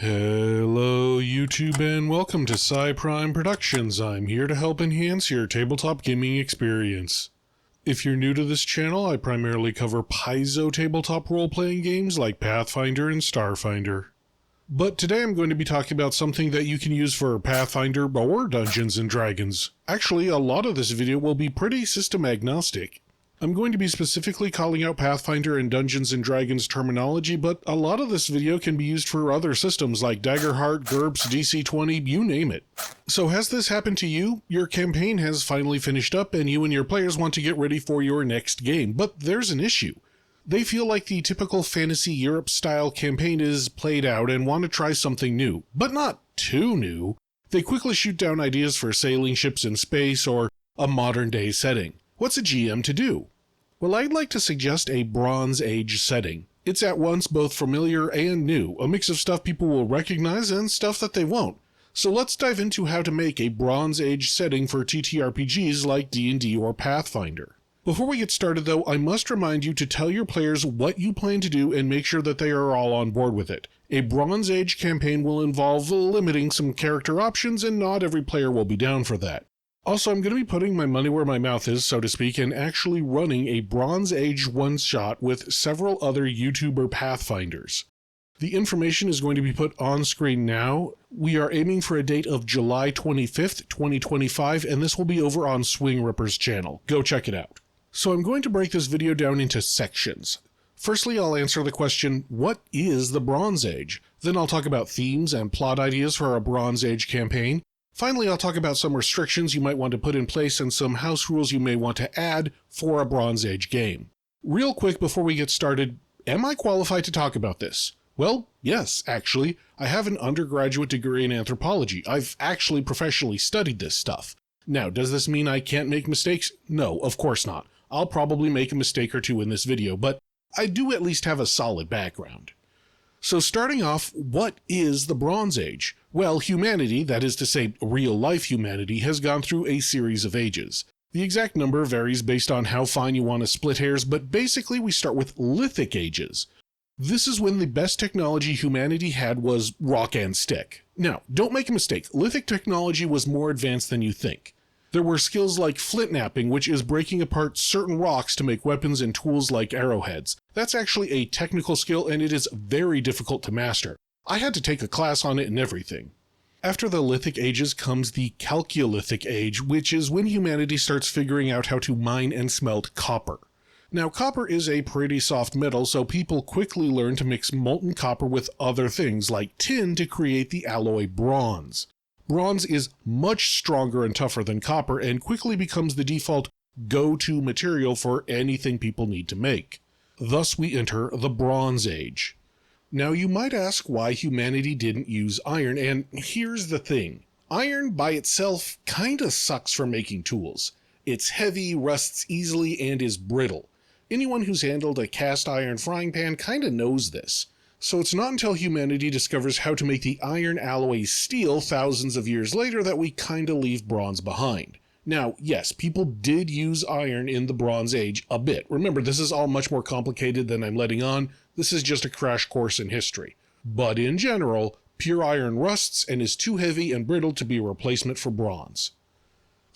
Hello YouTube and welcome to Prime Productions. I'm here to help enhance your tabletop gaming experience. If you're new to this channel, I primarily cover Paizo tabletop role-playing games like Pathfinder and Starfinder. But today I'm going to be talking about something that you can use for Pathfinder or Dungeons & Dragons. Actually, a lot of this video will be pretty system agnostic. I'm going to be specifically calling out Pathfinder and Dungeons & Dragons terminology, but a lot of this video can be used for other systems like Daggerheart, GURPS, DC-20, you name it. So has this happened to you? Your campaign has finally finished up and you and your players want to get ready for your next game, but there's an issue. They feel like the typical fantasy Europe-style campaign is played out and want to try something new, but not too new. They quickly shoot down ideas for sailing ships in space or a modern-day setting. What's a GM to do? Well, I'd like to suggest a Bronze Age setting. It's at once both familiar and new, a mix of stuff people will recognize and stuff that they won't. So let's dive into how to make a Bronze Age setting for TTRPGs like D&D or Pathfinder. Before we get started though, I must remind you to tell your players what you plan to do and make sure that they are all on board with it. A Bronze Age campaign will involve limiting some character options and not every player will be down for that. Also, I'm going to be putting my money where my mouth is, so to speak, and actually running a Bronze Age one-shot with several other YouTuber Pathfinders. The information is going to be put on screen now. We are aiming for a date of July 25th, 2025, and this will be over on Swing Ripper's channel. Go check it out. So I'm going to break this video down into sections. Firstly, I'll answer the question, what is the Bronze Age? Then I'll talk about themes and plot ideas for a Bronze Age campaign. Finally, I'll talk about some restrictions you might want to put in place and some house rules you may want to add for a Bronze Age game. Real quick before we get started, am I qualified to talk about this? Well, yes, actually. I have an undergraduate degree in anthropology. I've actually professionally studied this stuff. Now, does this mean I can't make mistakes? No, of course not. I'll probably make a mistake or two in this video, but I do at least have a solid background. So starting off, what is the Bronze Age? Well, humanity, that is to say real-life humanity, has gone through a series of ages. The exact number varies based on how fine you want to split hairs, but basically we start with lithic ages. This is when the best technology humanity had was rock and stick. Now, don't make a mistake, lithic technology was more advanced than you think. There were skills like Flintknapping, which is breaking apart certain rocks to make weapons and tools like arrowheads. That's actually a technical skill and it is very difficult to master. I had to take a class on it and everything. After the lithic ages comes the Chalcolithic age, which is when humanity starts figuring out how to mine and smelt copper. Now, copper is a pretty soft metal, so people quickly learn to mix molten copper with other things like tin to create the alloy bronze. Bronze is much stronger and tougher than copper and quickly becomes the default go-to material for anything people need to make. Thus we enter the Bronze Age. Now you might ask why humanity didn't use iron, and here's the thing. Iron by itself kinda sucks for making tools. It's heavy, rusts easily, and is brittle. Anyone who's handled a cast iron frying pan kinda knows this. So it's not until humanity discovers how to make the iron alloy steel thousands of years later that we kinda leave bronze behind. Now, yes, people did use iron in the Bronze Age a bit. Remember, this is all much more complicated than I'm letting on. This is just a crash course in history. But in general, pure iron rusts and is too heavy and brittle to be a replacement for bronze.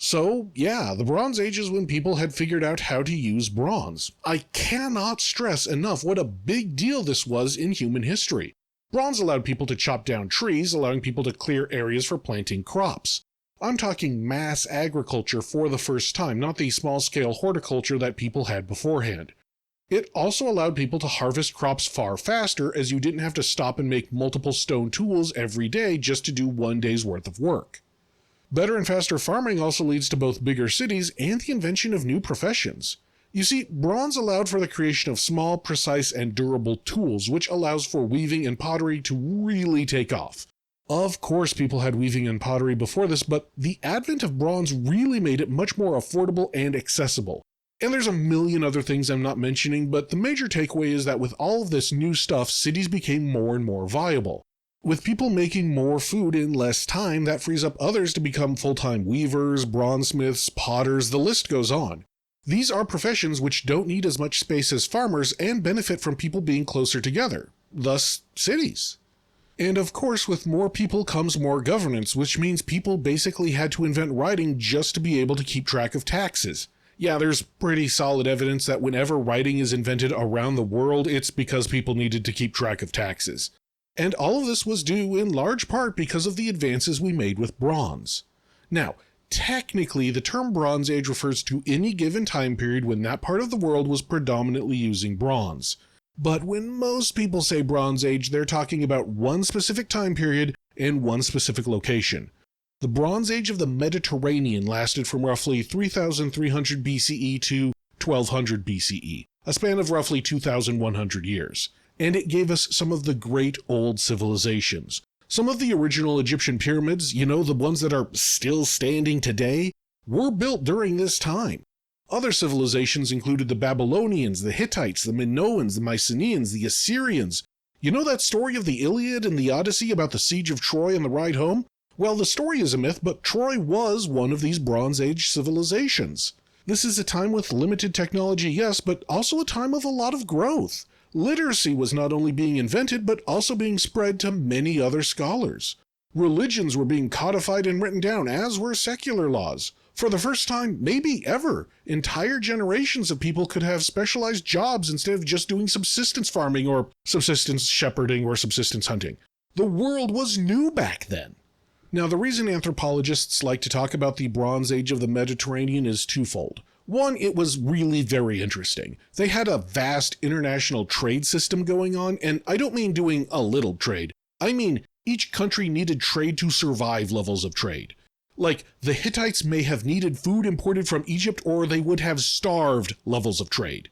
So, yeah, the Bronze Age is when people had figured out how to use bronze. I cannot stress enough what a big deal this was in human history. Bronze allowed people to chop down trees, allowing people to clear areas for planting crops. I'm talking mass agriculture for the first time, not the small-scale horticulture that people had beforehand. It also allowed people to harvest crops far faster, as you didn't have to stop and make multiple stone tools every day just to do one day's worth of work. Better and faster farming also leads to both bigger cities and the invention of new professions. You see, bronze allowed for the creation of small, precise, and durable tools, which allows for weaving and pottery to really take off. Of course, people had weaving and pottery before this, but the advent of bronze really made it much more affordable and accessible. And there's a million other things I'm not mentioning, but the major takeaway is that with all of this new stuff, cities became more and more viable. With people making more food in less time, that frees up others to become full-time weavers, bronzesmiths, potters, the list goes on. These are professions which don't need as much space as farmers and benefit from people being closer together, thus cities. And of course, with more people comes more governance, which means people basically had to invent writing just to be able to keep track of taxes. Yeah, there's pretty solid evidence that whenever writing is invented around the world, it's because people needed to keep track of taxes. And all of this was due in large part because of the advances we made with bronze. Now, technically, the term Bronze Age refers to any given time period when that part of the world was predominantly using bronze. But when most people say Bronze Age, they're talking about one specific time period and one specific location. The Bronze Age of the Mediterranean lasted from roughly 3300 BCE to 1200 BCE, a span of roughly 2100 years. And it gave us some of the great old civilizations. Some of the original Egyptian pyramids, the ones that are still standing today, were built during this time. Other civilizations included the Babylonians, the Hittites, the Minoans, the Mycenaeans, the Assyrians. You know that story of the Iliad and the Odyssey about the siege of Troy and the ride home? Well, the story is a myth, but Troy was one of these Bronze Age civilizations. This is a time with limited technology, yes, but also a time of a lot of growth. Literacy was not only being invented, but also being spread to many other scholars. Religions were being codified and written down, as were secular laws. For the first time, maybe ever, entire generations of people could have specialized jobs instead of just doing subsistence farming or subsistence shepherding or subsistence hunting. The world was new back then. Now, the reason anthropologists like to talk about the Bronze Age of the Mediterranean is twofold. One, it was really very interesting. They had a vast international trade system going on, and I don't mean doing a little trade. I mean each country needed trade to survive levels of trade. Like, the Hittites may have needed food imported from Egypt, or they would have starved levels of trade.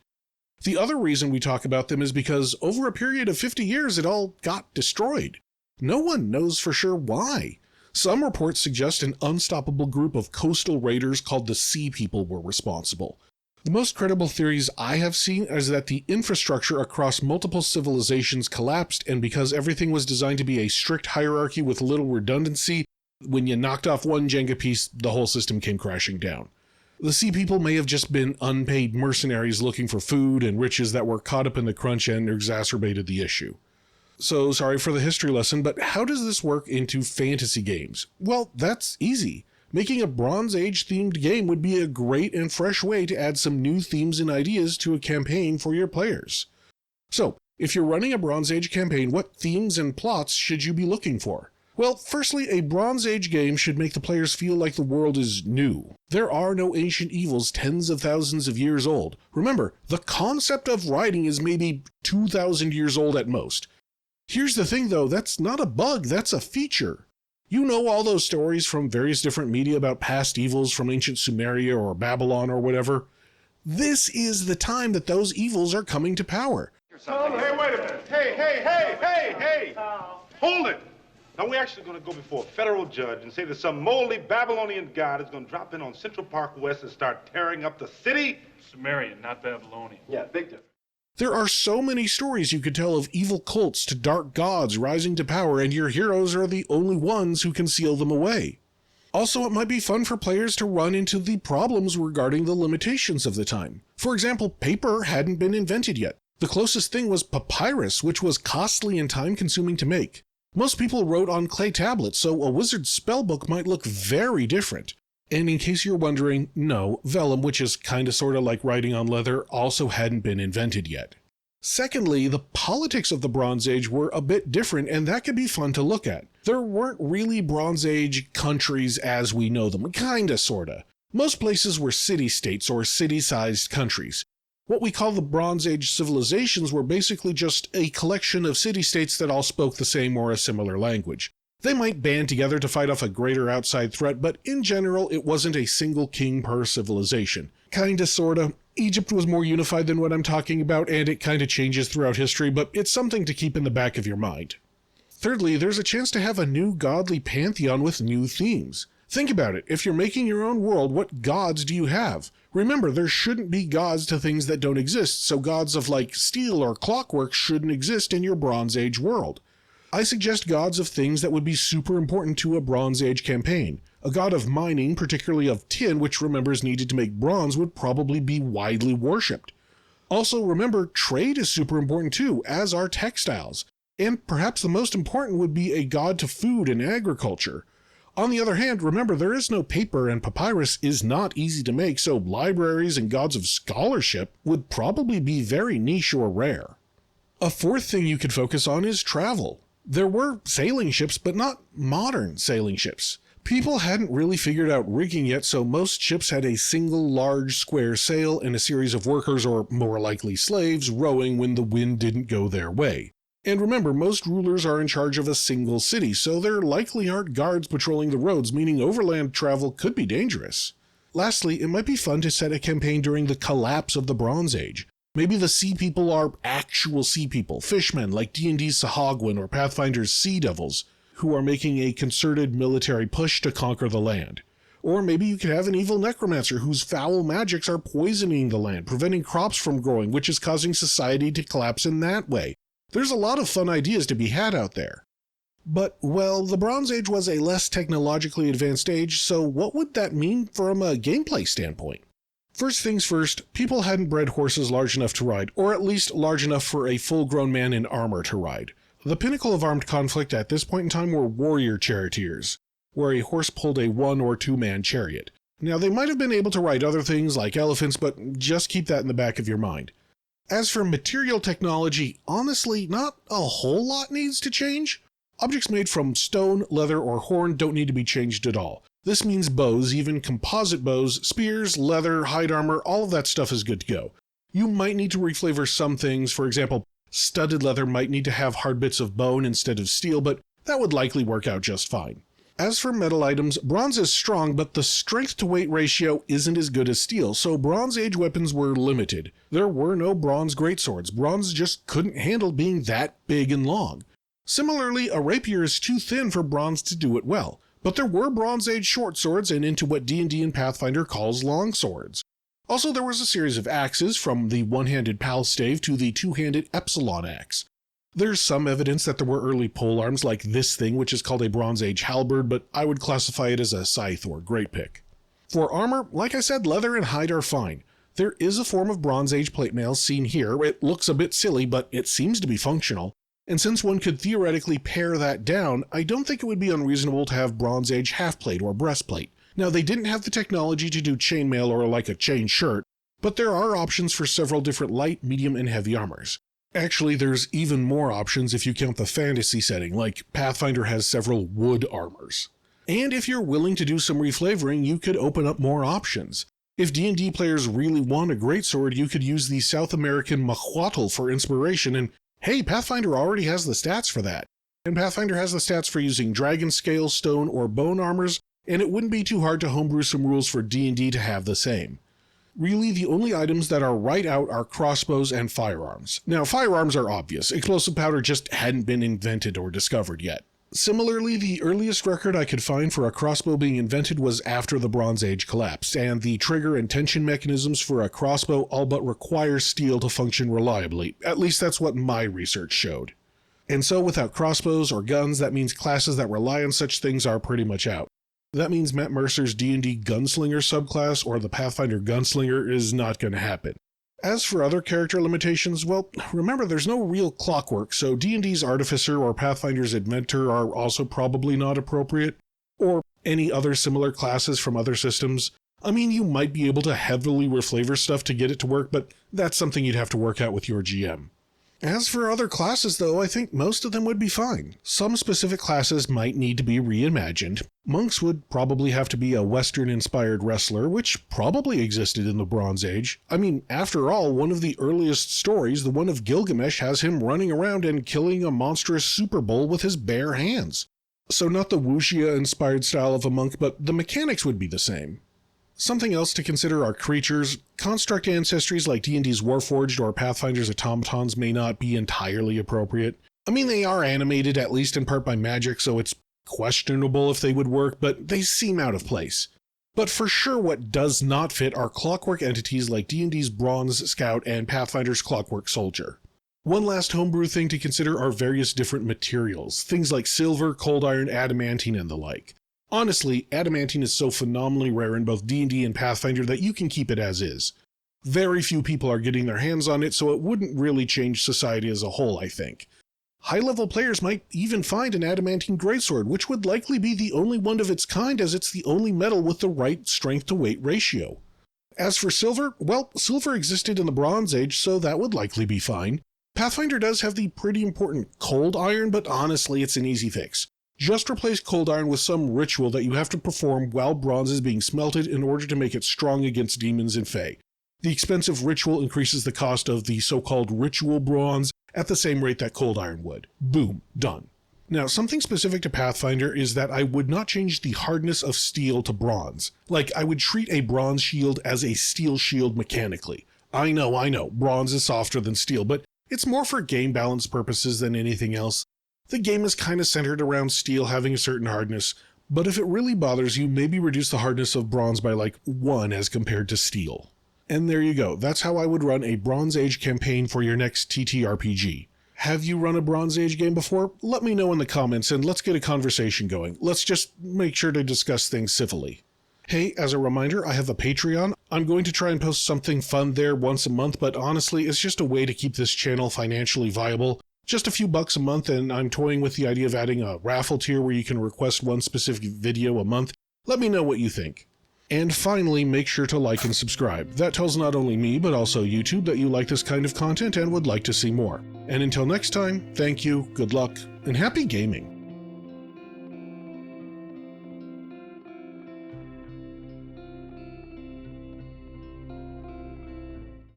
The other reason we talk about them is because over a period of 50 years, it all got destroyed. No one knows for sure why. Some reports suggest an unstoppable group of coastal raiders called the Sea People were responsible. The most credible theories I have seen is that the infrastructure across multiple civilizations collapsed, and because everything was designed to be a strict hierarchy with little redundancy, when you knocked off one Jenga piece, the whole system came crashing down. The Sea People may have just been unpaid mercenaries looking for food and riches that were caught up in the crunch and exacerbated the issue. So sorry for the history lesson, but how does this work into fantasy games? Well, that's easy. Making a Bronze Age themed game would be a great and fresh way to add some new themes and ideas to a campaign for your players. So, if you're running a Bronze Age campaign, what themes and plots should you be looking for? Well, firstly, a Bronze Age game should make the players feel like the world is new. There are no ancient evils tens of thousands of years old. Remember, the concept of writing is maybe 2,000 years old at most. Here's the thing though, that's not a bug, that's a feature. You know all those stories from various different media about past evils from ancient Sumeria or Babylon or whatever? This is the time that those evils are coming to power. Hey, wait a minute. Hey. Hold it. Now, we're actually going to go before a federal judge and say that some moldy Babylonian god is going to drop in on Central Park West and start tearing up the city. Sumerian, not Babylonian. Yeah, big difference. There are so many stories you could tell of evil cults to dark gods rising to power, and your heroes are the only ones who can seal them away. Also, it might be fun for players to run into the problems regarding the limitations of the time. For example, paper hadn't been invented yet. The closest thing was papyrus, which was costly and time-consuming to make. Most people wrote on clay tablets, so a wizard's spellbook might look very different. And in case you're wondering, no, vellum, which is kinda sorta like writing on leather, also hadn't been invented yet. Secondly, the politics of the Bronze Age were a bit different, and that could be fun to look at. There weren't really Bronze Age countries as we know them, kinda sorta. Most places were city-states or city-sized countries. What we call the Bronze Age civilizations were basically just a collection of city-states that all spoke the same or a similar language. They might band together to fight off a greater outside threat, but in general, it wasn't a single king per civilization. Kinda, sorta. Egypt was more unified than what I'm talking about, and it kinda changes throughout history, but it's something to keep in the back of your mind. Thirdly, there's a chance to have a new godly pantheon with new themes. Think about it. If you're making your own world, what gods do you have? Remember, there shouldn't be gods to things that don't exist, so gods of like steel or clockwork shouldn't exist in your Bronze Age world. I suggest gods of things that would be super important to a Bronze Age campaign. A god of mining, particularly of tin, which remember is needed to make bronze, would probably be widely worshipped. Also remember, trade is super important too, as are textiles. And perhaps the most important would be a god to food and agriculture. On the other hand, remember there is no paper and papyrus is not easy to make, so libraries and gods of scholarship would probably be very niche or rare. A fourth thing you could focus on is travel. There were sailing ships, but not modern sailing ships. People hadn't really figured out rigging yet, so most ships had a single large square sail and a series of workers, or more likely slaves, rowing when the wind didn't go their way. And remember, most rulers are in charge of a single city, so there likely aren't guards patrolling the roads, meaning overland travel could be dangerous. Lastly, it might be fun to set a campaign during the collapse of the Bronze Age. Maybe the sea people are actual sea people, fishmen like D&D's Sahagwin or Pathfinder's Sea Devils, who are making a concerted military push to conquer the land. Or maybe you could have an evil necromancer whose foul magics are poisoning the land, preventing crops from growing, which is causing society to collapse in that way. There's a lot of fun ideas to be had out there. But, well, the Bronze Age was a less technologically advanced age, so what would that mean from a gameplay standpoint? First things first, people hadn't bred horses large enough to ride, or at least large enough for a full-grown man in armor to ride. The pinnacle of armed conflict at this point in time were warrior charioteers, where a horse pulled a 1- or 2-man chariot. Now, they might have been able to ride other things like elephants, but just keep that in the back of your mind. As for material technology, honestly, not a whole lot needs to change. Objects made from stone, leather, or horn don't need to be changed at all. This means bows, even composite bows, spears, leather, hide armor, all of that stuff is good to go. You might need to reflavor some things, for example, studded leather might need to have hard bits of bone instead of steel, but that would likely work out just fine. As for metal items, bronze is strong, but the strength-to-weight ratio isn't as good as steel, so Bronze Age weapons were limited. There were no bronze greatswords. Bronze just couldn't handle being that big and long. Similarly, a rapier is too thin for bronze to do it well, but there were Bronze Age short swords and into what D&D and Pathfinder calls long swords. Also, there was a series of axes, from the one-handed pal stave to the two-handed epsilon axe. There's some evidence that there were early polearms like this thing, which is called a Bronze Age halberd, but I would classify it as a scythe or great pick. For armor, like I said, leather and hide are fine. There is a form of Bronze Age plate mail seen here. It looks a bit silly, but it seems to be functional. And since one could theoretically pare that down, I don't think it would be unreasonable to have Bronze Age halfplate or breastplate. Now, they didn't have the technology to do chainmail or like a chain shirt, but there are options for several different light, medium, and heavy armors. Actually, there's even more options if you count the fantasy setting, like Pathfinder has several wood armors. And if you're willing to do some reflavoring, you could open up more options. If D&D players really want a greatsword, you could use the South American mahuatl for inspiration, and hey, Pathfinder already has the stats for that. And Pathfinder has the stats for using dragon scale, stone, or bone armors, and it wouldn't be too hard to homebrew some rules for D&D to have the same. Really, the only items that are right out are crossbows and firearms. Now, firearms are obvious. Explosive powder just hadn't been invented or discovered yet. Similarly, the earliest record I could find for a crossbow being invented was after the Bronze Age collapsed, and the trigger and tension mechanisms for a crossbow all but require steel to function reliably. At least that's what my research showed. And so without crossbows or guns, that means classes that rely on such things are pretty much out. That means Matt Mercer's D&D Gunslinger subclass or the Pathfinder Gunslinger is not going to happen. As for other character limitations, well, remember there's no real clockwork, so D&D's Artificer or Pathfinder's Inventor are also probably not appropriate, or any other similar classes from other systems. I mean, you might be able to heavily reflavor stuff to get it to work, but that's something you'd have to work out with your GM. As for other classes, though, I think most of them would be fine. Some specific classes might need to be reimagined. Monks would probably have to be a Western-inspired wrestler, which probably existed in the Bronze Age. I mean, after all, one of the earliest stories, the one of Gilgamesh, has him running around and killing a monstrous Super Bowl with his bare hands. So not the wuxia-inspired style of a monk, but the mechanics would be the same. Something else to consider are creatures. Construct ancestries like D&D's Warforged or Pathfinder's automatons may not be entirely appropriate. I mean, they are animated, at least in part by magic, so it's questionable if they would work, but they seem out of place. But for sure what does not fit are clockwork entities like D&D's Bronze Scout and Pathfinder's Clockwork Soldier. One last homebrew thing to consider are various different materials, things like silver, cold iron, adamantine, and the like. Honestly, adamantine is so phenomenally rare in both D&D and Pathfinder that you can keep it as is. Very few people are getting their hands on it, so it wouldn't really change society as a whole, I think. High-level players might even find an adamantine greatsword, which would likely be the only one of its kind as it's the only metal with the right strength-to-weight ratio. As for silver, well, silver existed in the Bronze Age, so that would likely be fine. Pathfinder does have the pretty important cold iron, but honestly, it's an easy fix. Just replace cold iron with some ritual that you have to perform while bronze is being smelted in order to make it strong against demons and fae. The expensive ritual increases the cost of the so-called ritual bronze at the same rate that cold iron would. Boom, done. Now, something specific to Pathfinder is that I would not change the hardness of steel to bronze. Like, I would treat a bronze shield as a steel shield mechanically. I know, bronze is softer than steel, but it's more for game balance purposes than anything else. The game is kind of centered around steel having a certain hardness, but if it really bothers you, maybe reduce the hardness of bronze by like 1 as compared to steel. And there you go, that's how I would run a Bronze Age campaign for your next TTRPG. Have you run a Bronze Age game before? Let me know in the comments and let's get a conversation going. Let's just make sure to discuss things civilly. Hey, as a reminder, I have a Patreon. I'm going to try and post something fun there once a month, but honestly, it's just a way to keep this channel financially viable. Just a few bucks a month, and I'm toying with the idea of adding a raffle tier where you can request one specific video a month. Let me know what you think. And finally, make sure to like and subscribe. That tells not only me, but also YouTube that you like this kind of content and would like to see more. And until next time, thank you, good luck, and happy gaming.